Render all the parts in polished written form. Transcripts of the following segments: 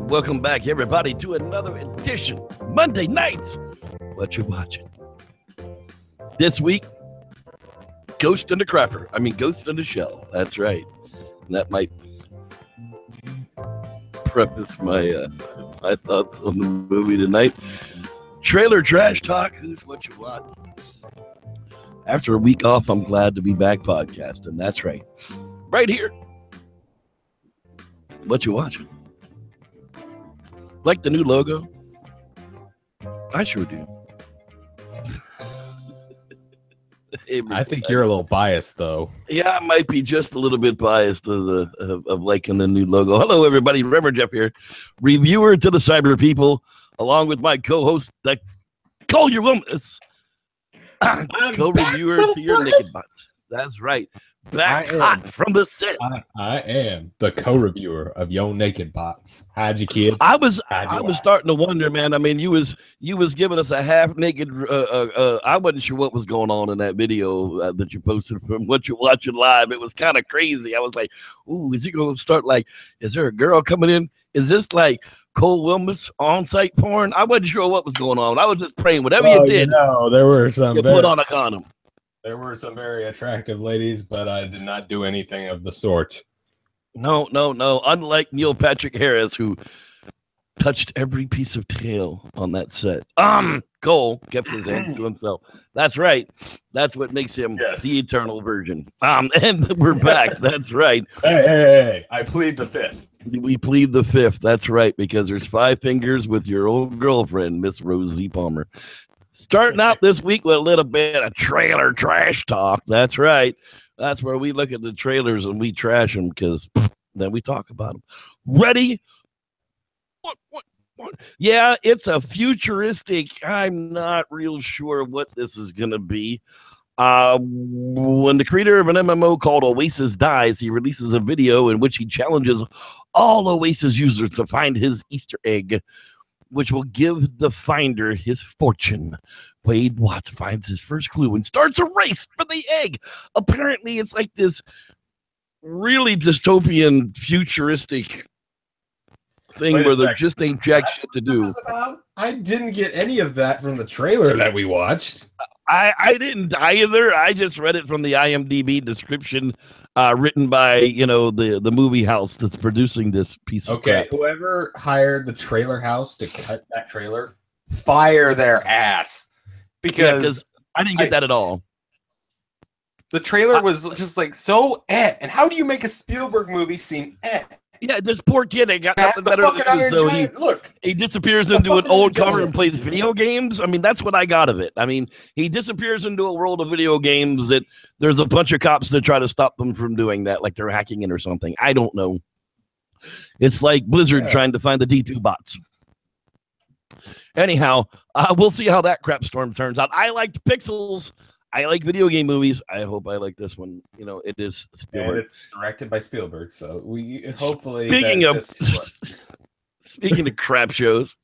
Welcome back, everybody, to another edition, Monday nights. What you watching? This week, Ghost in the Crapper. I mean, Ghost in the Shell. That's right. And that might preface my my thoughts on the movie tonight. Trailer trash talk. Who's what you want? After a week off, I'm glad to be back podcasting. That's right. Right here. What you watching? Like the new logo? I sure do. I think you're a little biased, though. Yeah, I might be just a little bit biased of liking the new logo. Hello, everybody. Reverend Jeff here, reviewer to the cyber people, along with my co-host, the Collier Wilmes, co-reviewer to your naked bots. That's right. Back hot from the set. I am the co-reviewer of Yo Naked Bots. How'd you, kid? I was starting to wonder, man. I mean, you was giving us a half naked. I wasn't sure what was going on in that video that you posted from What You Watching Live. It was kind of crazy. I was like, "Ooh, is he going to start like? Is there a girl coming in? Is this like Cole Wilmes on-site porn?" I wasn't sure what was going on. I was just praying. Whatever you did, there were some. You put on a condom. There were some very attractive ladies, but I did not do anything of the sort. No. Unlike Neil Patrick Harris, who touched every piece of tail on that set. Cole kept his hands to himself. That's right. That's what makes him the eternal virgin. And we're back. That's right. Hey. I plead the fifth. We plead the fifth. That's right, because there's 5 fingers with your old girlfriend, Miss Rosie Palmer. Starting out this week with a little bit of trailer trash talk. That's right. That's where we look at the trailers and we trash them because then we talk about them. Ready? What? Yeah, it's a futuristic. I'm not real sure what this is going to be. When the creator of an MMO called Oasis dies, he releases a video in which he challenges all Oasis users to find his Easter egg, which will give the finder his fortune. Wade Watts finds his first clue and starts a race for the egg. Apparently, it's like this really dystopian, futuristic thing where there just ain't jack shit to do. I didn't get any of that from the trailer that we watched. I didn't either. I just read it from the IMDb description written by, the movie house that's producing this piece of crap. Whoever hired the trailer house to cut that trailer, fire their ass. Because I didn't get that at all. The trailer was just like so and how do you make a Spielberg movie seem Yeah, this poor kid ain't got nothing better to do, so he disappears into an old car and plays video games. I mean, that's what I got of it. I mean, he disappears into a world of video games that there's a bunch of cops that try to stop them from doing that, like they're hacking in or something. I don't know. It's like Blizzard trying to find the D2 bots. Anyhow, we'll see how that crap storm turns out. I liked Pixels. I like video game movies. I hope I like this one. It is Spielberg. And it's directed by Spielberg, so we hopefully. Speaking of crap shows,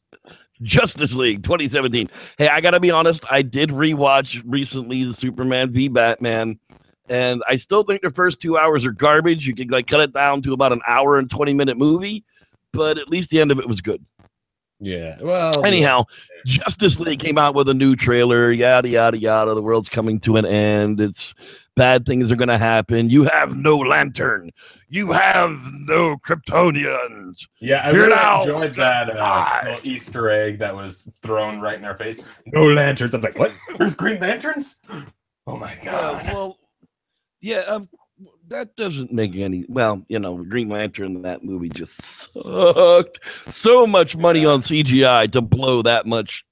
Justice League 2017. Hey, I gotta be honest. I did rewatch recently the Superman v Batman, and I still think the first 2 hours are garbage. You could cut it down to about an hour and 20-minute movie, but at least the end of it was good. Yeah. Well. Anyhow, Justice League came out with a new trailer. Yada yada yada. The world's coming to an end. It's bad things are going to happen. You have no lantern. You have no Kryptonians. Yeah, I really enjoyed that little Easter egg that was thrown right in our face. No lanterns. I'm like, what? There's Green Lanterns? Oh my god. That doesn't make any. Well, Green Lantern in that movie just sucked. So much money on CGI to blow that much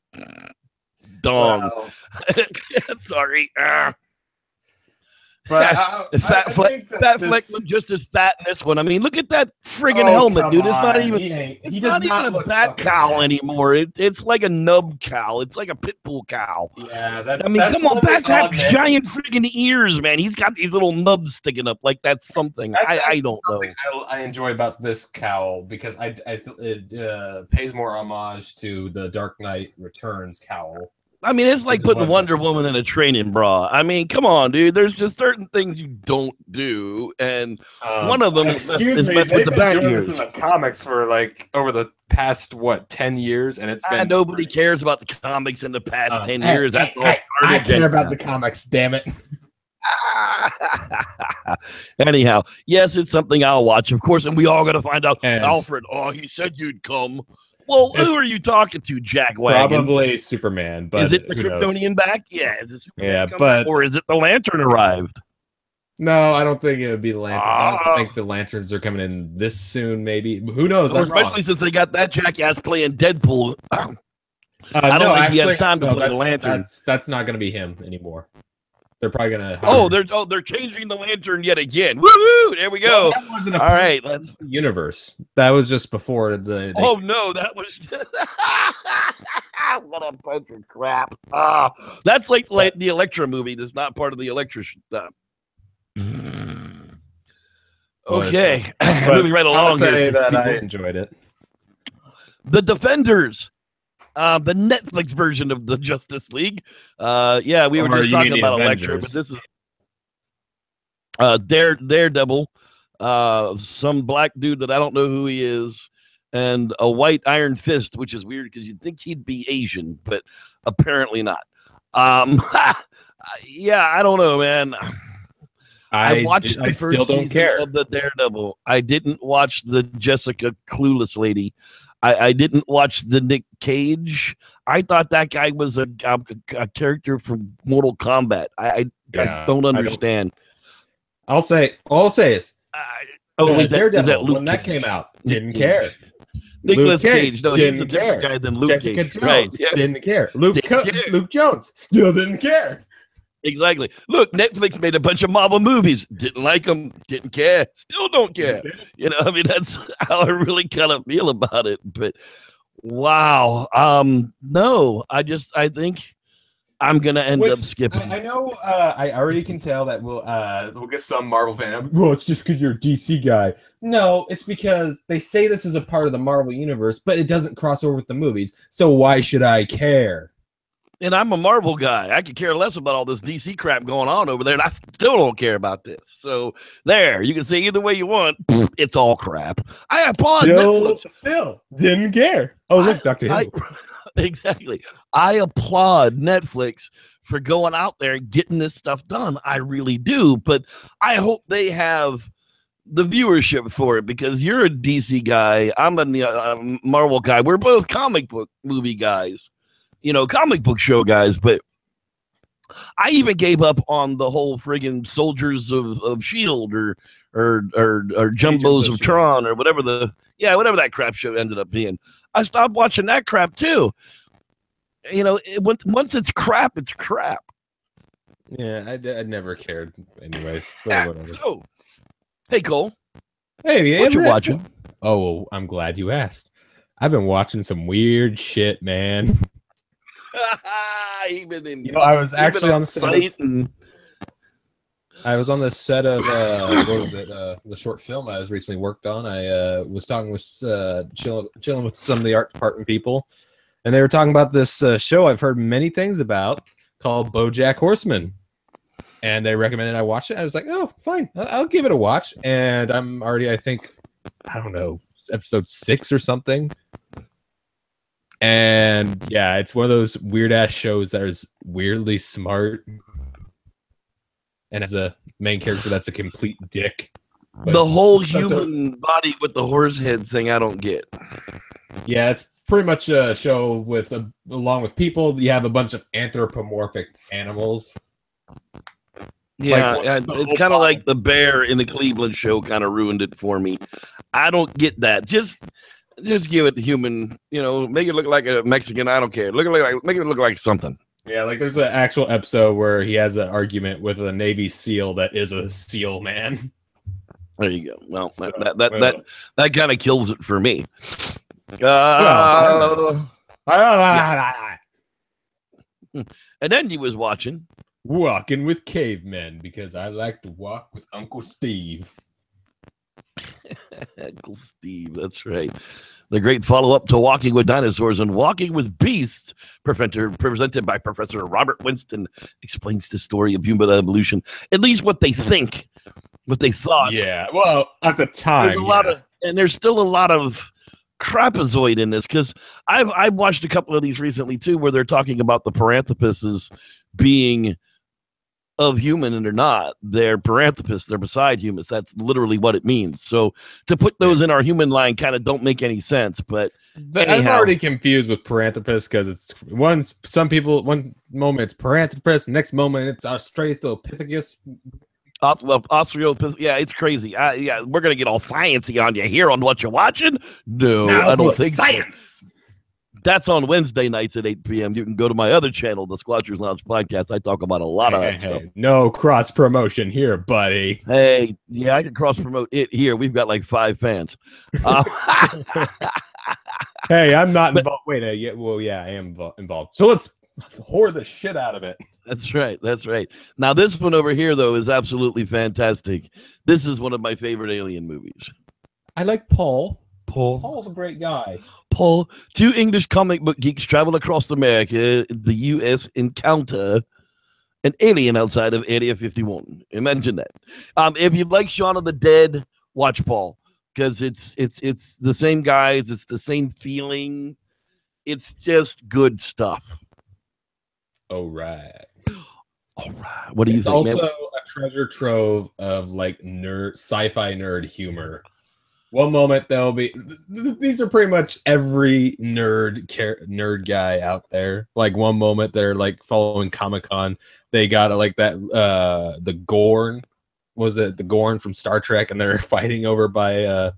dong. Wow. Sorry. But Fat Fleck was just as fat in this one. I mean, look at that friggin' helmet, dude. It's not even. It's not even a bat cow anymore. It's like a nub cow. It's like a pit bull cow. Yeah, come on, bats have giant friggin' ears, man. He's got these little nubs sticking up like that's something. I don't know. I enjoy about this cowl because it pays more homage to the Dark Knight Returns cowl. I mean, it's like putting Wonder Woman in a training bra. I mean, come on, dude. There's just certain things you don't do, and one of them is mess with the bat years. This in the comics for like over the past 10 years, and it's been nobody cares about the comics in the past 10 years. I care about the comics. Damn it. Anyhow, yes, it's something I'll watch, of course, and we all got to find out. Alfred, he said you'd come. Well, who are you talking to, Jack Wagon? Probably Superman, but is it the Kryptonian back? Yeah, is it Superman? But or is it the Lantern arrived? No, I don't think it would be the Lantern. I don't think the Lanterns are coming in this soon. Maybe, who knows? Well, especially since they got that jackass playing Deadpool. I don't think he has time to play the Lantern. That's not going to be him anymore. They're probably gonna. They're changing the Lantern yet again. Woo! There we go. Well, that wasn't all right. Let's universe. That was just before the. Oh no, that was. What a bunch of crap! That's like the Elektra movie. That's not part of the Elektra stuff. Okay, moving right along. Say that I enjoyed it. The Defenders. The Netflix version of the Justice League. We were just talking about Elektra, but this is Daredevil, some black dude that I don't know who he is, and a white Iron Fist, which is weird because you'd think he'd be Asian, but apparently not. I don't know, man. I watched the first season of the Daredevil. I didn't watch the Jessica Clueless lady. I didn't watch the Nick Cage. I thought that guy was a character from Mortal Kombat. I don't understand. All I'll say is, Daredevil, when that came out, didn't care. Nicolas Cage, no, he's a different guy than Luke Jessica Cage. Jones didn't care. Luke Jones still didn't care. Exactly. Look, Netflix made a bunch of Marvel movies. Didn't like them. Didn't care. Still don't care. You know, I mean, that's how I really kind of feel about it. But wow. No, I think I'm gonna end up skipping. I know. I already can tell that we'll get some Marvel fan. Well, it's just because you're a DC guy. No, it's because they say this is a part of the Marvel universe, but it doesn't cross over with the movies. So why should I care? And I'm a Marvel guy. I could care less about all this DC crap going on over there, and I still don't care about this. So there, you can say either way you want. It's all crap. I applaud Netflix. Still didn't care. Oh, look, Dr. Hill. Exactly. I applaud Netflix for going out there and getting this stuff done. I really do. But I hope they have the viewership for it, because you're a DC guy. I'm a Marvel guy. We're both comic book movie guys. You know, comic book show guys, but I even gave up on the whole friggin' Soldiers of S.H.I.E.L.D. or Jumbos of Tron or whatever whatever that crap show ended up being. I stopped watching that crap too. You know, once it's crap, it's crap. Yeah, I never cared anyways. So, hey, Cole. Hey, what you watching? Oh, well, I'm glad you asked. I've been watching some weird shit, man. I was actually on the site, I was on the set of what was it? The short film I was recently worked on. I was talking with chilling with some of the art department people, and they were talking about this show I've heard many things about called BoJack Horseman, and they recommended I watch it. I was like, oh, fine, I'll give it a watch, and I'm already, I think, I don't know, episode 6 or something. And yeah, it's one of those weird ass shows that is weirdly smart and has a main character that's a complete dick. The whole human body with the horse head thing, I don't get. Yeah, it's pretty much a show with along with people. You have a bunch of anthropomorphic animals. Yeah, it's kind of like the bear in the Cleveland show kind of ruined it for me. I don't get that. Just give it human, make it look like a Mexican. I don't care. Make it look like something. Yeah, like there's an actual episode where he has an argument with a Navy SEAL that is a SEAL man. There you go. Well, so, that kind of kills it for me. And then he was watching Walking with Cavemen because I like to walk with Uncle Steve. Uncle Steve, that's right. The great follow-up to Walking with Dinosaurs and Walking with Beasts, presented by Professor Robert Winston, explains the story of human evolution. At least what they think, what they thought. Yeah, well, at the time, There's a lot of, and there's still a lot of crapazoid in this, because I've watched a couple of these recently too, where they're talking about the paranthropus being of human, and they're not. They're paranthropus. They're beside humans. That's literally what it means. So to put those in our human line kind of don't make any sense. But I'm already confused with paranthropus, because it's one moment it's paranthropus, next moment it's Australopithecus. Australopithecus. Yeah, it's crazy. Yeah, we're gonna get all sciencey on you here on What You're Watching. No, I don't think science. So. That's on Wednesday nights at 8 p.m. You can go to my other channel, the Squatchers Lounge Podcast. I talk about a lot of that stuff. No cross promotion here, buddy. Hey, yeah, I can cross promote it here. We've got like 5 fans. Hey, I'm not involved. Wait, I am involved. So let's whore the shit out of it. That's right. That's right. Now, this one over here, though, is absolutely fantastic. This is one of my favorite alien movies. I like Paul. Paul's a great guy. Paul, 2 English comic book geeks travel across America, the U.S. encounter an alien outside of Area 51. Imagine that. If you like Shaun of the Dead, watch Paul, because it's the same guys. It's the same feeling. It's just good stuff. All right. What do you think? It's also a treasure trove of like sci-fi nerd humor. One moment there'll be these are pretty much every nerd guy out there. Like one moment they're like following Comic-Con. They got like that the Gorn, was it the Gorn from Star Trek, and they're fighting over by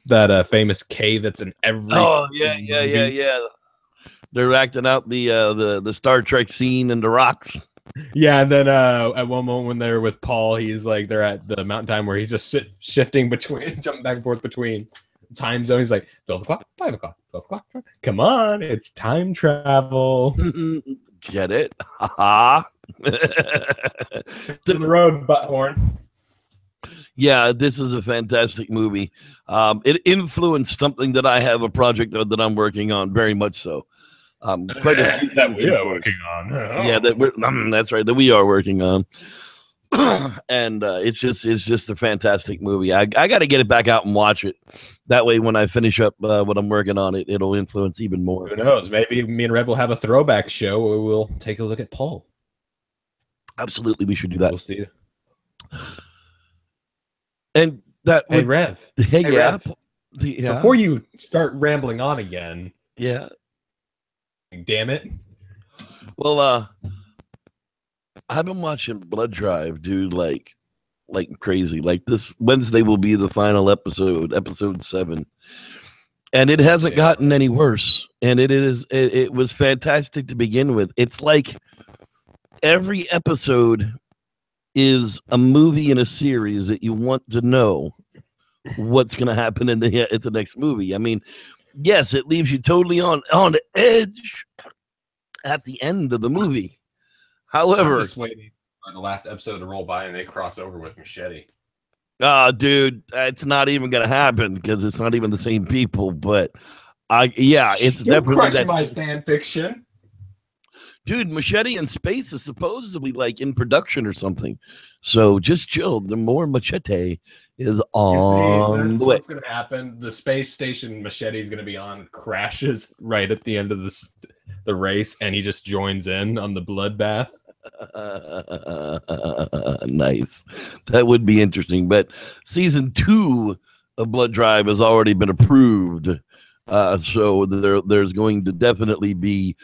that famous cave that's in every. Oh yeah. They're acting out the Star Trek scene in the rocks. Yeah, and then at one moment when they're with Paul, he's like they're at the mountain time where he's just shifting between, jumping back and forth between time zones. He's like 12 o'clock, 5 o'clock, 12 o'clock. Come on, it's time travel. Get it? Ha To the road, butthorn. Yeah, this is a fantastic movie. It influenced something that I have a project that I'm working on, very much so. Quite a few that we are working on. Yeah, that's right, that we are working on. And it's just a fantastic movie. I got to get it back out and watch it. That way, when I finish up what I'm working on, it'll influence even more. Who knows? Maybe me and Rev will have a throwback show where we'll take a look at Paul. Absolutely, we should do that. We'll see. And that. Hey, Rev. Hey, yeah. Rev. Before you start rambling on again. Yeah. Damn it. Well, I've been watching Blood Drive, dude, like crazy. Like this Wednesday will be the final episode 7. And it hasn't gotten any worse. And it was fantastic to begin with. It's like every episode is a movie in a series that you want to know what's going to happen in the next movie. I mean, yes, it leaves you totally on the edge at the end of the movie. However, I'm just waiting for the last episode to roll by and they cross over with Machete. Dude, it's not even gonna happen because it's not even the same people. But it's definitely that. My fan fiction, dude. Machete in Space is supposedly like in production or something. So just chill. The more Machete is on the way. What's going to happen? The space station Machete is going to be on crashes right at the end of the race, and he just joins in on the bloodbath. Nice. That would be interesting. But season 2 of Blood Drive has already been approved. So there's going to definitely be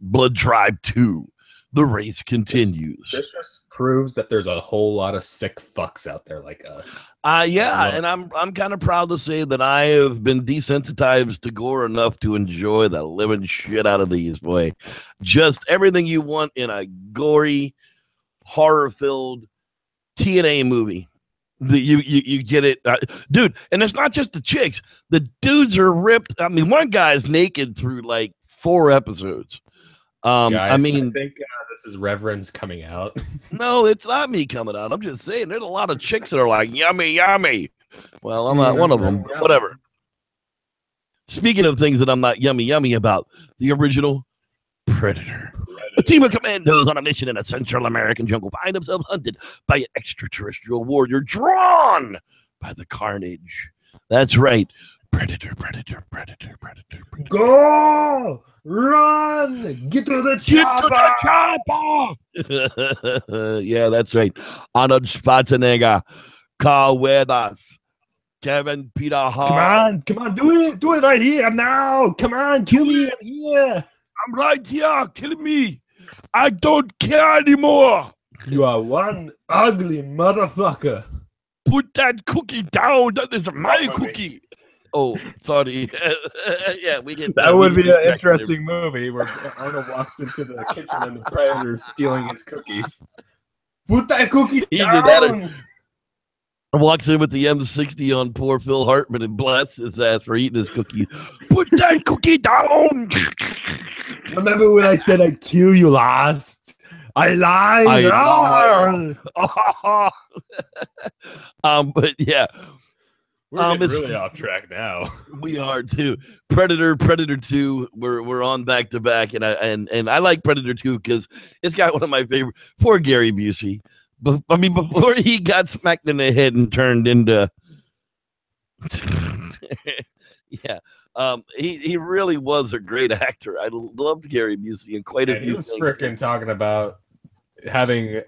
Blood Drive 2. The race continues. This just proves that there's a whole lot of sick fucks out there like us. And I'm kind of proud to say that I have been desensitized to gore enough to enjoy the living shit out of these, boy. Just everything you want in a gory, horror-filled TNA movie. You get it, dude. And it's not just the chicks. The dudes are ripped. I mean, one guy's naked through like 4 episodes. Guys, I mean, I think this is Reverend's coming out. No, it's not me coming out. I'm just saying there's a lot of chicks that are like, yummy, yummy. Well, I'm not one of them, but whatever. Speaking of things that I'm not yummy about, the original Predator. A team of commandos on a mission in a Central American jungle find themselves hunted by an extraterrestrial warrior drawn by the carnage. That's right. Predator. Go! Run! Get to the chopper! Yeah, that's right. Arnold Schwarzenegger, Carl Weathers, Kevin Peter Hart. Come on, do it right here now. Come on, kill me here. I'm right here, kill me. I don't care anymore. You are one ugly motherfucker. Put that cookie down. That is my cookie. Oh, sorry. Yeah, we get that. Would be an interesting movie where Arnold walks into the kitchen and the Predator's stealing his cookies. Put that cookie down. He did that. Walks in with the M60 on poor Phil Hartman and blasts his ass for eating his cookie. Put that cookie down. Remember when I said I'd kill you last? I lied. But yeah. We're getting really off track now. We are too. Predator 2. We're on back to back, and I like Predator 2 because it's got one of my favorite. Poor Gary Busey. I mean, before he got smacked in the head and turned into, yeah, he really was a great actor. I loved Gary Busey and quite a few. He was freaking talking about having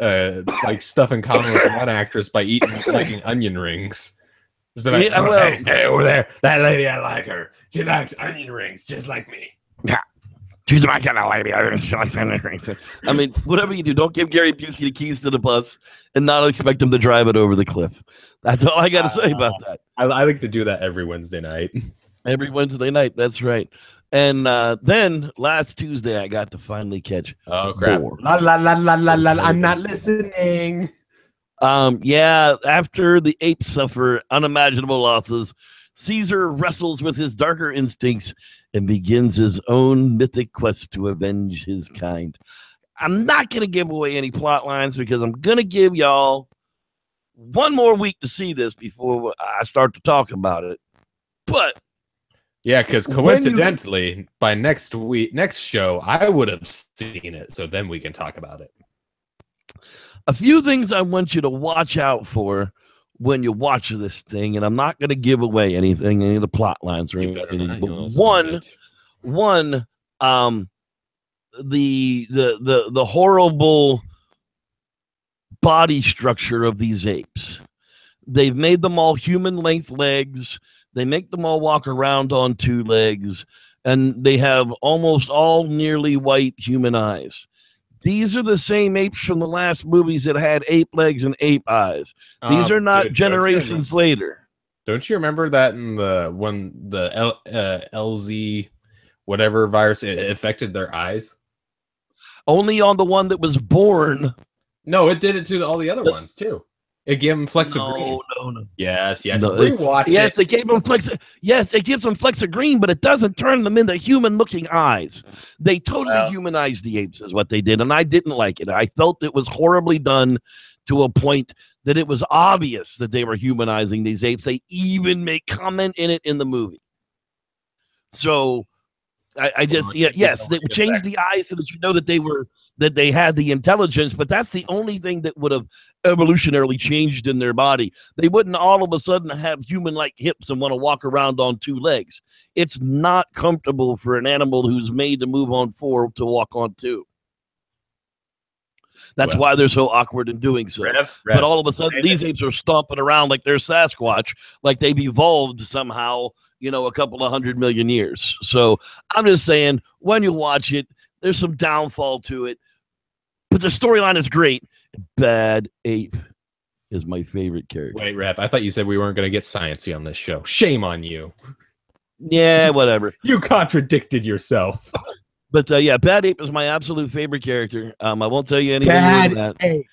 like stuff in common with one actress by liking onion rings. Like, yeah, well, hey, over there, that lady, I like her. She likes onion rings just like me. Yeah. She's my kind of lady. She likes onion rings. I mean, whatever you do, don't give Gary Busey the keys to the bus and not expect him to drive it over the cliff. That's all I got to say about that. I like to do that every Wednesday night. Every Wednesday night, that's right. And then last Tuesday, I got to finally catch. Oh, crap. I'm not listening. Yeah, after the apes suffer unimaginable losses, Caesar wrestles with his darker instincts and begins his own mythic quest to avenge his kind. I'm not going to give away any plot lines because I'm going to give y'all one more week to see this before I start to talk about it. But yeah, because coincidentally, by next show, I would have seen it, so then we can talk about it. A few things I want you to watch out for when you watch this thing, and I'm not going to give away anything, any of the plot lines or anything. But one, the horrible body structure of these apes. They've made them all human length legs. They make them all walk around on two legs, and they have almost all nearly white human eyes. These are the same apes from the last movies that had ape legs and ape eyes. These are not generations later. Don't you remember that in the LZ whatever virus it affected their eyes? Only on the one that was born. No, it did it to all the other ones too. It gave them Flex of Green. No. Yes. No, rewatch yes, it gave them Flex. Yes, it gives them Flex of Green, but it doesn't turn them into human-looking eyes. They totally humanized the apes, is what they did, and I didn't like it. I felt it was horribly done to a point that it was obvious that they were humanizing these apes. They even make comment in it in the movie. So I just yes, they changed the eyes so that you know that they had the intelligence, but that's the only thing that would have evolutionarily changed in their body. They wouldn't all of a sudden have human-like hips and want to walk around on two legs. It's not comfortable for an animal who's made to move on four to walk on two. That's why they're so awkward in doing so. But all of a sudden, these apes are stomping around like they're Sasquatch, like they've evolved somehow, a couple of 100 million years. So I'm just saying, when you watch it, there's some downfall to it. But the storyline is great. Bad Ape is my favorite character. Wait, Rev, I thought you said we weren't going to get sciencey on this show. Shame on you. Yeah, whatever. You contradicted yourself. But yeah, Bad Ape is my absolute favorite character. I won't tell you anything more than that. Ape.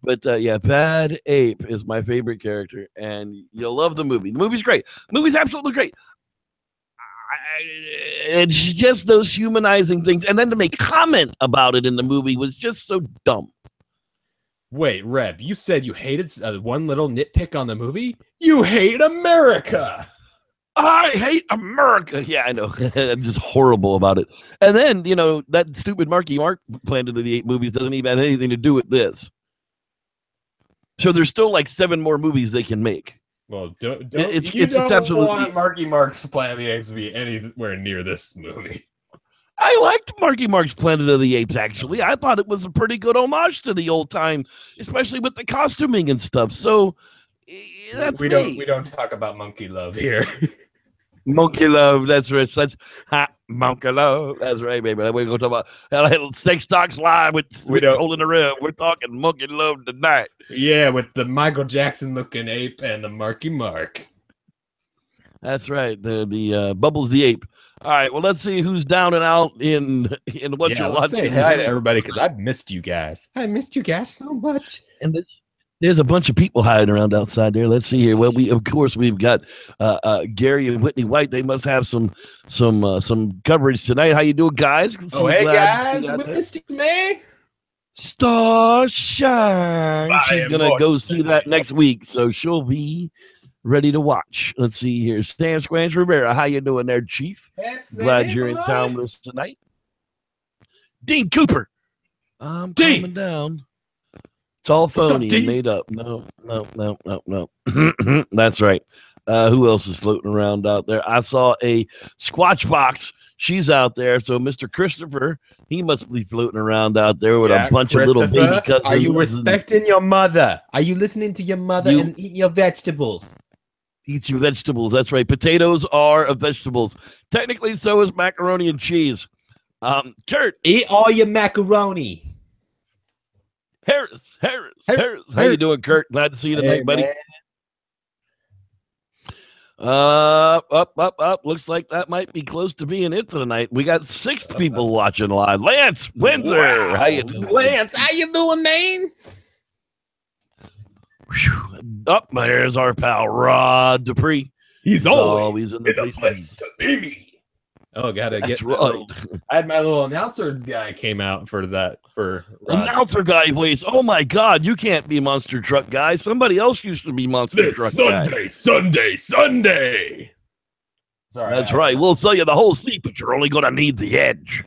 But yeah, Bad Ape is my favorite character, and you'll love the movie. The movie's great. The movie's absolutely great. It's just those humanizing things, and then to make comment about it in the movie was just so dumb. Wait, Rev, you said you hated one little nitpick on the movie? You hate America! I hate America. Yeah, I know. I'm just horrible about it. And then, you know, that stupid Marky Mark Planet of the Apes movies doesn't even have anything to do with this. So there's still like 7 more movies they can make. Well, it's absolutely want Marky Mark's Planet of the Apes to be anywhere near this movie. I liked Marky Mark's Planet of the Apes, actually. I thought it was a pretty good homage to the old time, especially with the costuming and stuff. So that's we don't talk about monkey love here. Monkey love, that's right. That's monkey love. That's right, baby. We're going to talk about Steak Stocks Live with Cole in the Rev. We're talking monkey love tonight. Yeah, with the Michael Jackson looking ape and the Marky Mark. That's right. The Bubbles the ape. All right. Well, let's see who's down and out in what you're watching. Say hi to everybody because I've missed you guys. I missed you guys so much. And there's a bunch of people hiding around outside there. Let's see here. Well, we've got Gary and Whitney White. They must have some coverage tonight. How you doing, guys? Hey guys, we missed you, man. Starshine. She's gonna go see that next week, so she'll be ready to watch. Let's see here. Stan Squanch Rivera. How you doing there, Chief? Yes, glad you're in town with us tonight. Dean Cooper. I'm coming down. It's all phony and made up. No. That's right. Who else is floating around out there? I saw a Squatch Box. She's out there. So Mr. Christopher, he must be floating around out there with a bunch of little baby cousins. Are you respecting your mother? Are you listening to your mother and eating your vegetables? Eat your vegetables. That's right. Potatoes are vegetables. Technically, so is macaroni and cheese. Kurt. Eat all your macaroni. Harris. How you doing, Kurt? Glad to see you tonight, buddy. Man. Up. Looks like that might be close to being it tonight. We got 6 people watching live. Lance Windsor. Wow. How you doing? Lance, how you doing, man? Up there's our pal Rod Dupree. He's always in the place to be. Oh, gotta That's get right. I had my little announcer guy came out for that for Rod. Announcer guy voice. Oh my God, you can't be Monster Truck Guy. Somebody else used to be Monster Truck Guy. Sunday. Sorry, that's right. We'll sell you the whole seat, but you're only gonna need the edge.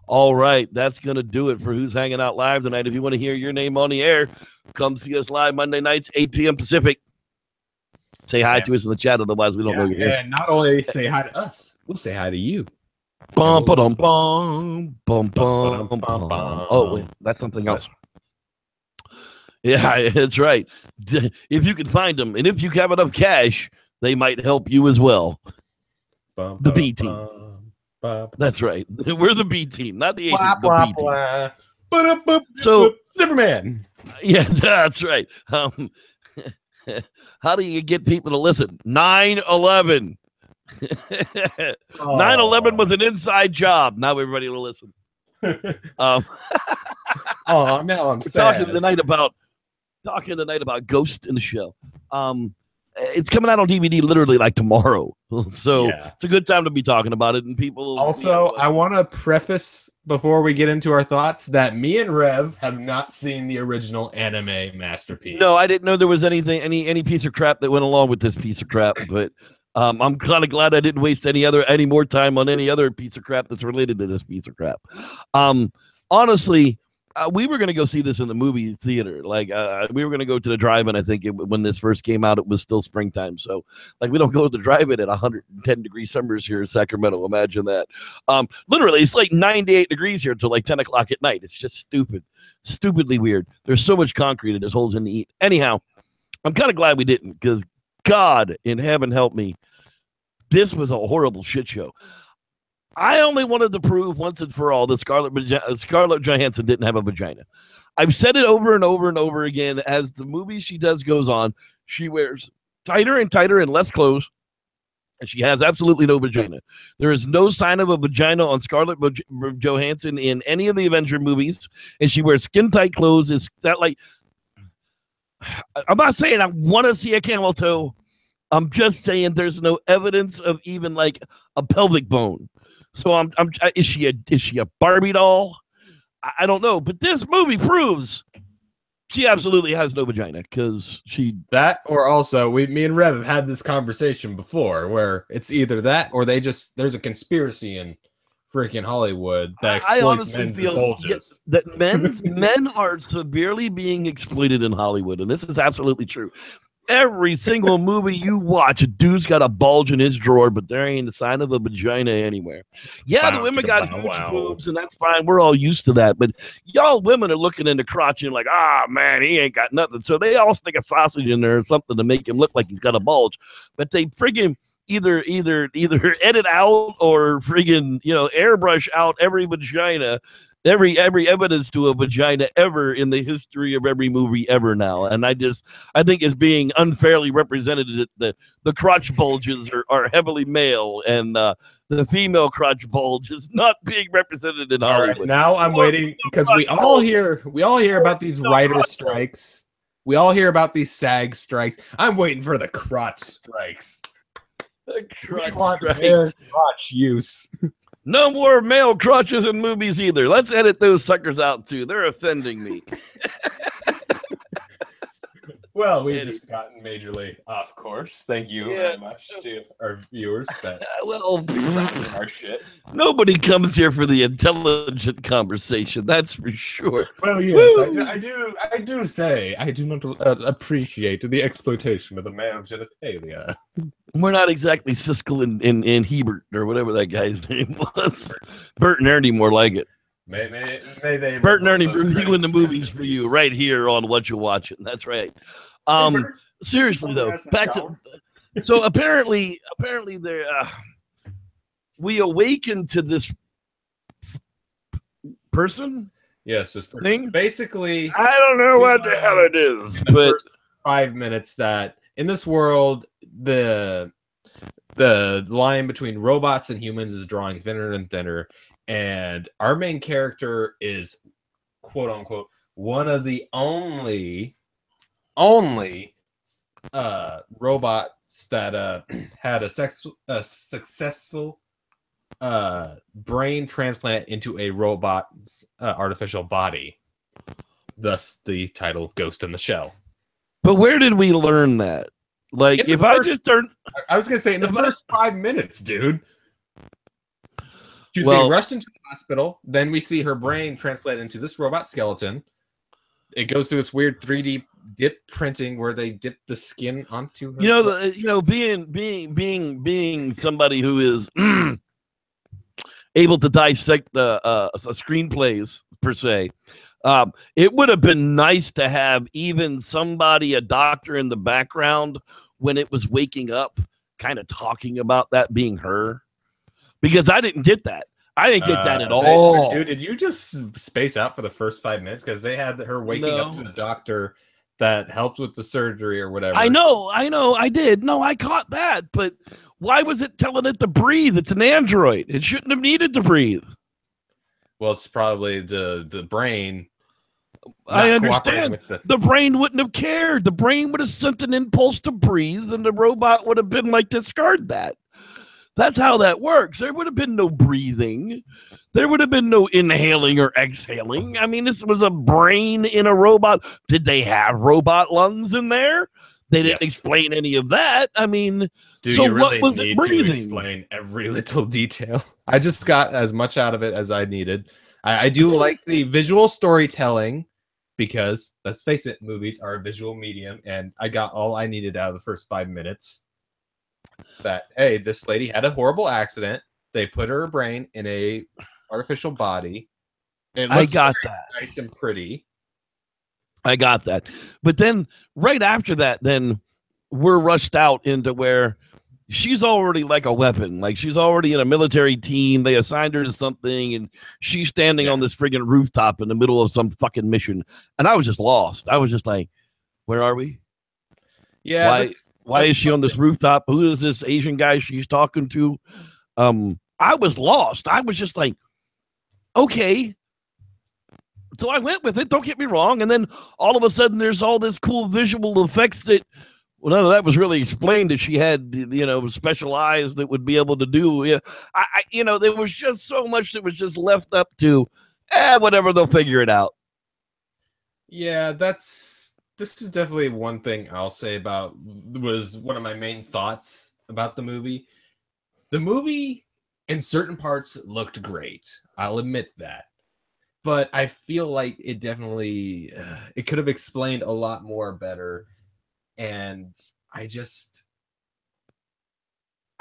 All right, that's going to do it for Who's Hanging Out Live tonight. If you want to hear your name on the air, come see us live Monday nights, 8 p.m. Pacific. Say hi to us in the chat, otherwise we don't know you're here. And not only say hi to us, we'll say hi to you. Bum, ba-dum, bum, bum, bum, bum, bum. Oh, wait, that's something else. Yeah, that's right. If you can find them, and if you have enough cash, they might help you as well. The B team. That's right. We're the B team, not the A team. The B team. So Superman. Yeah, that's right. How do you get people to listen? 9/11. 9/11 was an inside job. Now everybody will listen. Now I'm talking tonight about Ghost in the Shell. It's coming out on DVD literally like tomorrow. So It's a good time to be talking about it. And people also, I want to preface before we get into our thoughts that me and Rev have not seen the original anime masterpiece. No, I didn't know there was any piece of crap that went along with this piece of crap, but I'm kind of glad I didn't waste any more time on any other piece of crap that's related to this piece of crap. Honestly, we were going to go see this in the movie theater. Like, we were going to go to the drive-in. I think when this first came out, it was still springtime. So, like, we don't go to the drive-in at 110-degree summers here in Sacramento. Imagine that. Literally, it's like 98 degrees here until like 10 o'clock at night. It's just stupidly weird. There's so much concrete and there's holes in the eat. Anyhow, I'm kind of glad we didn't because God in heaven help me. This was a horrible shit show. I only wanted to prove once and for all that Scarlett Johansson didn't have a vagina. I've said it over and over and over again. As the movie she does goes on, she wears tighter and tighter and less clothes, and she has absolutely no vagina. There is no sign of a vagina on Scarlett Johansson in any of the Avenger movies, and she wears skin-tight clothes. Is that like... I'm not saying I want to see a camel toe. I'm just saying there's no evidence of even like a pelvic bone. So is she a Barbie doll? I don't know, but this movie proves she absolutely has no vagina because that, or also me and Rev have had this conversation before where it's either that or there's a conspiracy in freaking Hollywood that exploits men's bulges. That men are severely being exploited in Hollywood, and this is absolutely true. Every single movie you watch, a dude's got a bulge in his drawer, but there ain't a sign of a vagina anywhere. Yeah, the women got huge boobs, and that's fine. We're all used to that. But y'all women are looking in the crotch and like, man, he ain't got nothing. So they all stick a sausage in there or something to make him look like he's got a bulge. But they friggin' either edit out or friggin' airbrush out every vagina. Every evidence to a vagina ever in the history of every movie ever now. And I think it's being unfairly represented that the crotch bulges are heavily male and the female crotch bulge is not being represented in Hollywood. Right, now I'm waiting because we all hear about these writer strikes. We all hear about these SAG strikes. I'm waiting for the crotch strikes. The crotch strikes. Crotch use. No more male crotches in movies either. Let's edit those suckers out too. They're offending me. Well, we've just gotten majorly off course. Thank you very much to our viewers. Our shit. Nobody comes here for the intelligent conversation. That's for sure. Well, yes, I do say I do not appreciate the exploitation of the male genitalia. We're not exactly Siskel and Hebert or whatever that guy's name was. Bert and Ernie, more like it. May they Bert and Ernie reviewing the movies for you right here on What You Watching. That's right. Seriously though, back to so apparently there we awaken to this person. Yes, this person. Thing. Basically, I don't know what the hell it is, but 5 minutes that in this world the line between robots and humans is drawing thinner and thinner, and our main character is quote unquote one of the only robots that had a successful brain transplant into a robot's artificial body, thus the title Ghost in the Shell. But where did we learn that? Like, if I just turned... I was going to say, in the first 5 minutes, dude. She's being rushed into the hospital. Then we see her brain transplanted into this robot skeleton. It goes through this weird 3D dip printing where they dip the skin onto her. Being somebody who is able to dissect screenplays, per se, it would have been nice to have even somebody, a doctor in the background when it was waking up, kind of talking about that being her, because I didn't get that. I didn't get that at all. Dude, did you just space out for the first 5 minutes? Because they had her waking up to the doctor that helped with the surgery or whatever. I know, I did. No, I caught that, but why was it telling it to breathe? It's an android. It shouldn't have needed to breathe. Well, it's probably the brain. I understand. The brain wouldn't have cared. The brain would have sent an impulse to breathe, and the robot would have been like, discard that. That's how that works. There would have been no breathing. There would have been no inhaling or exhaling. I mean, this was a brain in a robot. Did they have robot lungs in there? They didn't explain any of that. I mean, so you really what was it breathing? To explain every little detail. I just got as much out of it as I needed. I do like the visual storytelling because, let's face it, movies are a visual medium, and I got all I needed out of the first 5 minutes. That, hey, this lady had a horrible accident. They put her brain in a artificial body. I got that. Nice and pretty. I got that. But then right after that, then we're rushed out into where she's already like a weapon. Like she's already in a military team. They assigned her to something, and she's standing on this friggin' rooftop in the middle of some fucking mission. And I was just lost. I was just like, where are we? Yeah. Why is she on this rooftop? Who is this Asian guy she's talking to? I was lost. I was just like, okay. So I went with it. Don't get me wrong. And then all of a sudden, there's all this cool visual effects that, well, none of that was really explained. That she had, special eyes that would be able to do. There was just so much that was just left up to Whatever, they'll figure it out. Yeah, this is definitely one thing I'll say about, was one of my main thoughts about the movie. The movie in certain parts looked great. I'll admit that. But I feel like it definitely it could have explained a lot more better, and I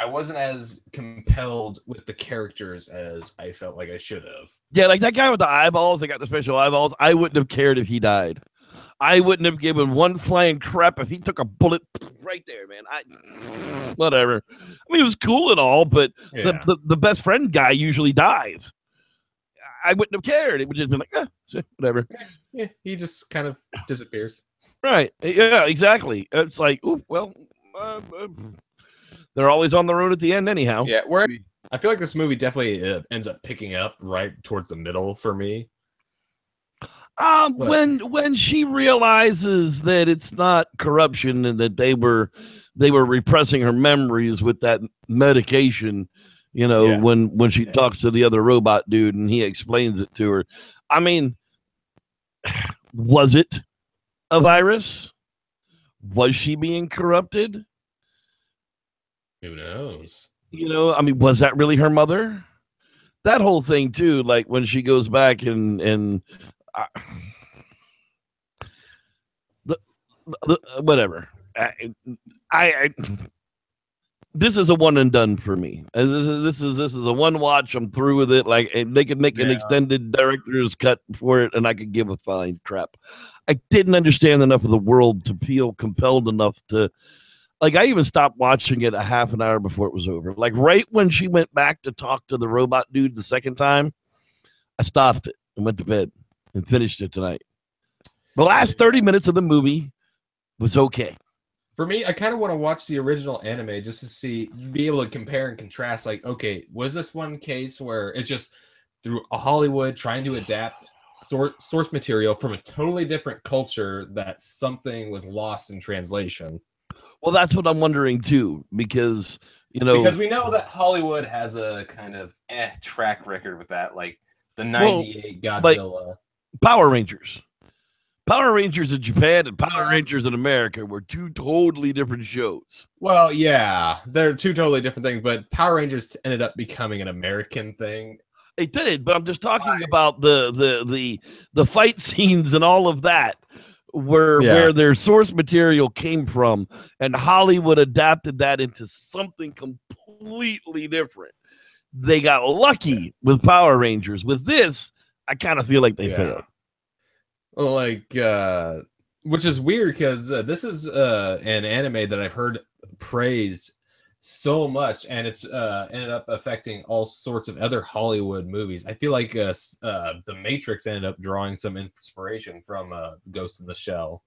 wasn't as compelled with the characters as I felt like I should have. Yeah, like that guy with the eyeballs, they got the special eyeballs. I wouldn't have cared if he died. I wouldn't have given one flying crap if he took a bullet right there, man. Whatever. I mean, it was cool and all, but the best friend guy usually dies. I wouldn't have cared. It would just be like, whatever. Yeah, he just kind of disappears. Right. Yeah, exactly. It's like, well, they're always on the road at the end anyhow. Yeah, I feel like this movie definitely ends up picking up right towards the middle for me. When she realizes that it's not corruption and that they were repressing her memories with that medication, when she talks to the other robot dude and he explains it to her. I mean, was it a virus? Was she being corrupted? Who knows? I mean, was that really her mother? That whole thing too, like when she goes back and whatever. This is a one and done for me. This is a one watch. I'm through with it. Like they could make an extended director's cut for it, and I could give a fine crap. I didn't understand enough of the world to feel compelled enough to. Like, I even stopped watching it a half an hour before it was over. Like, right when she went back to talk to the robot dude the second time, I stopped it and went to bed and finished it tonight. The last 30 minutes of the movie was okay. For me, I kind of want to watch the original anime just to be able to compare and contrast. Like, okay, was this one case where it's just through a Hollywood trying to adapt source material from a totally different culture that something was lost in translation? Well, that's what I'm wondering too, because because we know that Hollywood has a kind of track record with that, like the '98 Godzilla, like Power Rangers in Japan and Power Rangers in America were two totally different shows. Well, yeah, they're two totally different things, but Power Rangers ended up becoming an American thing. It did, but I'm just talking about the fight scenes and all of that. Where their source material came from, and Hollywood adapted that into something completely different. They got lucky with Power Rangers. With this, I kind of feel like they failed. Well, like, which is weird because this is an anime that I've heard praised so much, and it's ended up affecting all sorts of other Hollywood movies. I feel like The Matrix ended up drawing some inspiration from Ghost in the Shell.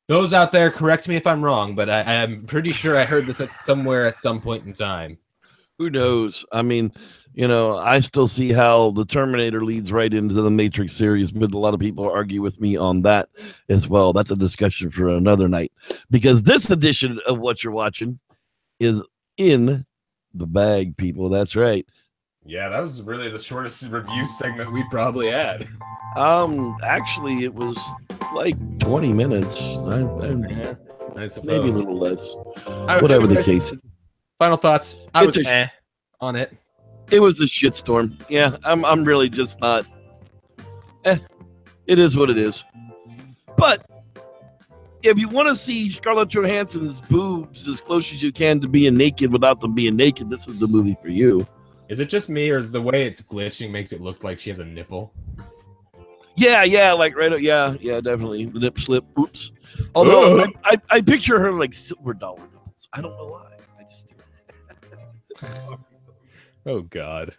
Those out there, correct me if I'm wrong, but I'm pretty sure I heard this somewhere at some point in time. Who knows? I mean, I still see how the Terminator leads right into the Matrix series, but a lot of people argue with me on that as well. That's a discussion for another night, because this edition of What You're Watching is in the bag, people. That's right. Yeah, that was really the shortest review segment we probably had. Actually, it was like 20 minutes. I suppose. Maybe a little less. Whatever the case is. Final thoughts. I was on it. It was a shitstorm. Yeah, I'm really just not. It is what it is. But if you want to see Scarlett Johansson's boobs as close as you can to being naked without them being naked, this is the movie for you. Is it just me, or is the way it's glitching makes it look like she has a nipple? Yeah, like right. Yeah, definitely. The nip slip. Oops. Although I picture her like silver dollar nipples. I don't know why. I just do. Oh God.